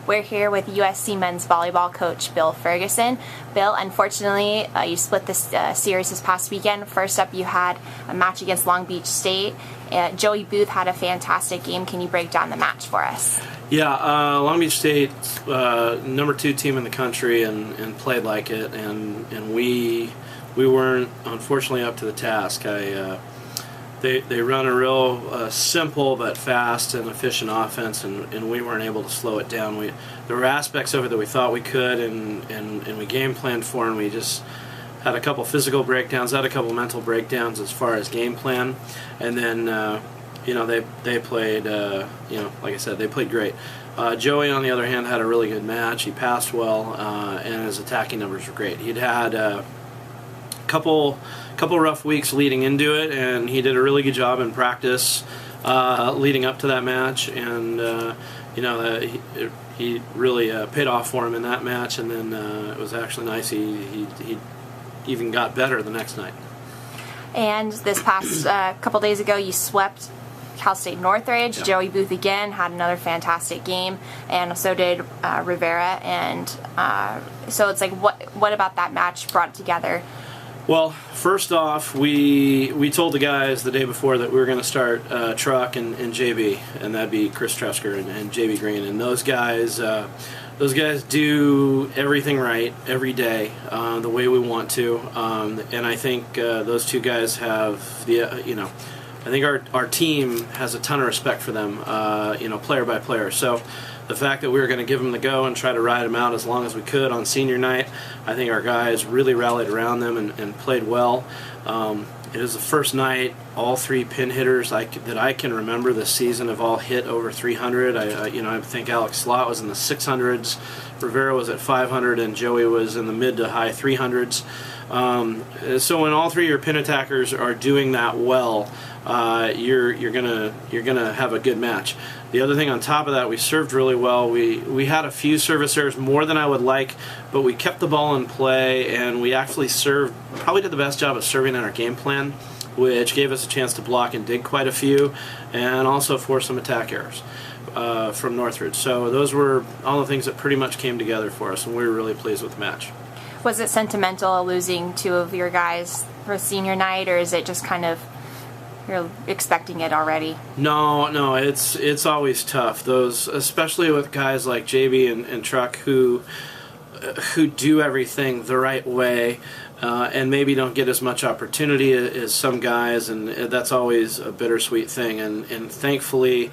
We're here with USC men's volleyball coach Bill Ferguson. Bill, unfortunately, you split this series this past weekend. First up, you had a match against Long Beach State. Joey Booth had a fantastic game. Can you break down the match for us? Yeah, Long Beach State, number 2 team in the country, and played like it, and we weren't, unfortunately, up to the task. They run a real simple but fast and efficient offense, and we weren't able to slow it down. There were aspects of it that we thought we could, and we game planned for, and we just had a couple physical breakdowns, had a couple mental breakdowns as far as game plan, and then they played, like I said, they played great. Joey, on the other hand, had a really good match. He passed well, and his attacking numbers were great. He'd had a couple rough weeks leading into it, and he did a really good job in practice leading up to that match, and he really paid off for him in that match, and then it was actually nice. He even got better the next night. And this past couple days ago, you swept Cal State Northridge. Yeah. Joey Booth again had another fantastic game, and so did Rivera. And so it's like, what about that match brought it together? Well, first off, we told the guys the day before that we were going to start Truck and JB, and that'd be Chris Tresker and JB Green, and those guys do everything right every day the way we want to, and I think those two guys have I think our team has a ton of respect for them, player by player. So the fact that we were going to give them the go and try to ride them out as long as we could on senior night, I think our guys really rallied around them and played well. It was the first night all 3 pin hitters that I can remember this season have all hit over 300. I think Alex Slott was in the 600s, Rivera was at 500, and Joey was in the mid to high 300s. So when all 3 of your pin attackers are doing that well, you're gonna have a good match. The other thing on top of that, we served really well. We had a few service errors, more than I would like, but we kept the ball in play, and we actually probably did the best job of serving in our game plan, which gave us a chance to block and dig quite a few, and also force some attack errors from Northridge. So those were all the things that pretty much came together for us, and we were really pleased with the match. Was it sentimental losing 2 of your guys for senior night, or is it just kind of you're expecting it already? No, it's always tough. Those, especially with guys like JB and Truck who do everything the right way, and maybe don't get as much opportunity as some guys, and that's always a bittersweet thing. And thankfully,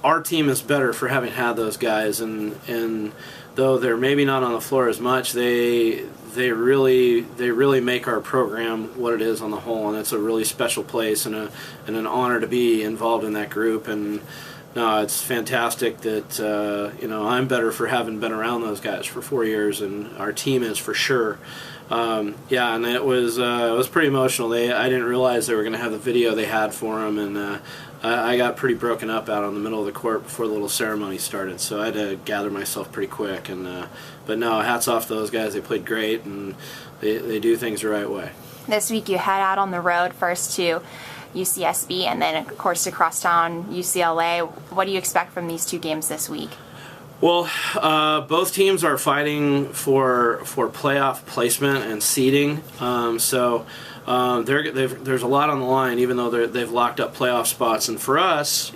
our team is better for having had those guys, and though they're maybe not on the floor as much, they really make our program what it is on the whole, and it's a really special place and an honor to be involved in that group. And no, it's fantastic that I'm better for having been around those guys for 4 years, and our team is for sure. And it was pretty emotional. I didn't realize they were going to have the video they had for them, and I got pretty broken up out on the middle of the court before the little ceremony started, so I had to gather myself pretty quick. But no, hats off to those guys. They played great, and they do things the right way. This week you head out on the road first to UCSB, and then of course to crosstown UCLA. What do you expect from these 2 games this week? Well, both teams are fighting for playoff placement and seeding, so there's a lot on the line, even though they've locked up playoff spots. And for us,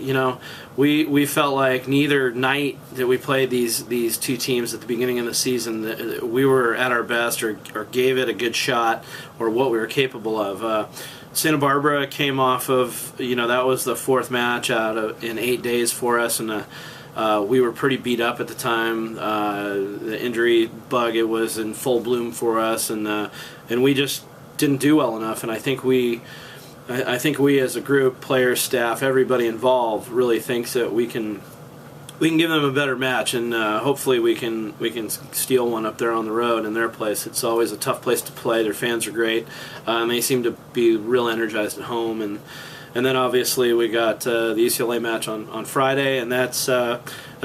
we felt like neither night that we played these 2 teams at the beginning of the season that we were at our best or gave it a good shot or what we were capable of. Santa Barbara came off of, that was the 4th match in 8 days for us, and we were pretty beat up at the time. The injury bug, it was in full bloom for us, and we just didn't do well enough. And I think we as a group, players, staff, everybody involved, really thinks that we can give them a better match, and hopefully we can steal one up there on the road in their place. It's always a tough place to play. Their fans are great, and they seem to be real energized at home. And then obviously we got the UCLA match on Friday, and that's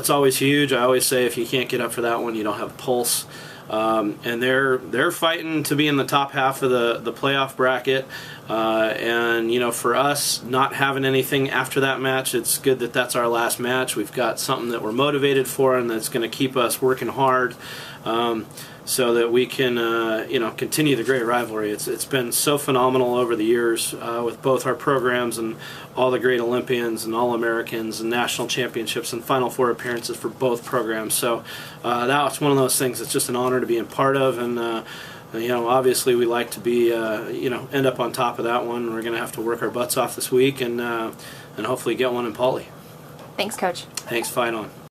always huge. I always say if you can't get up for that one, you don't have a pulse. and they're fighting to be in the top half of the playoff bracket. And you know, for us not having anything after that match, it's good that that's our last match. We've got something that we're motivated for, and that's going to keep us working hard. So that we can, you know, continue the great rivalry. It's been so phenomenal over the years with both our programs and all the great Olympians and All-Americans and national championships and Final Four appearances for both programs. So that's one of those things that's just an honor to be a part of. And you know, obviously we like to be, you know, end up on top of that one. We're going to have to work our butts off this week and hopefully get one in Pauley. Thanks, Coach. Thanks. Fight on.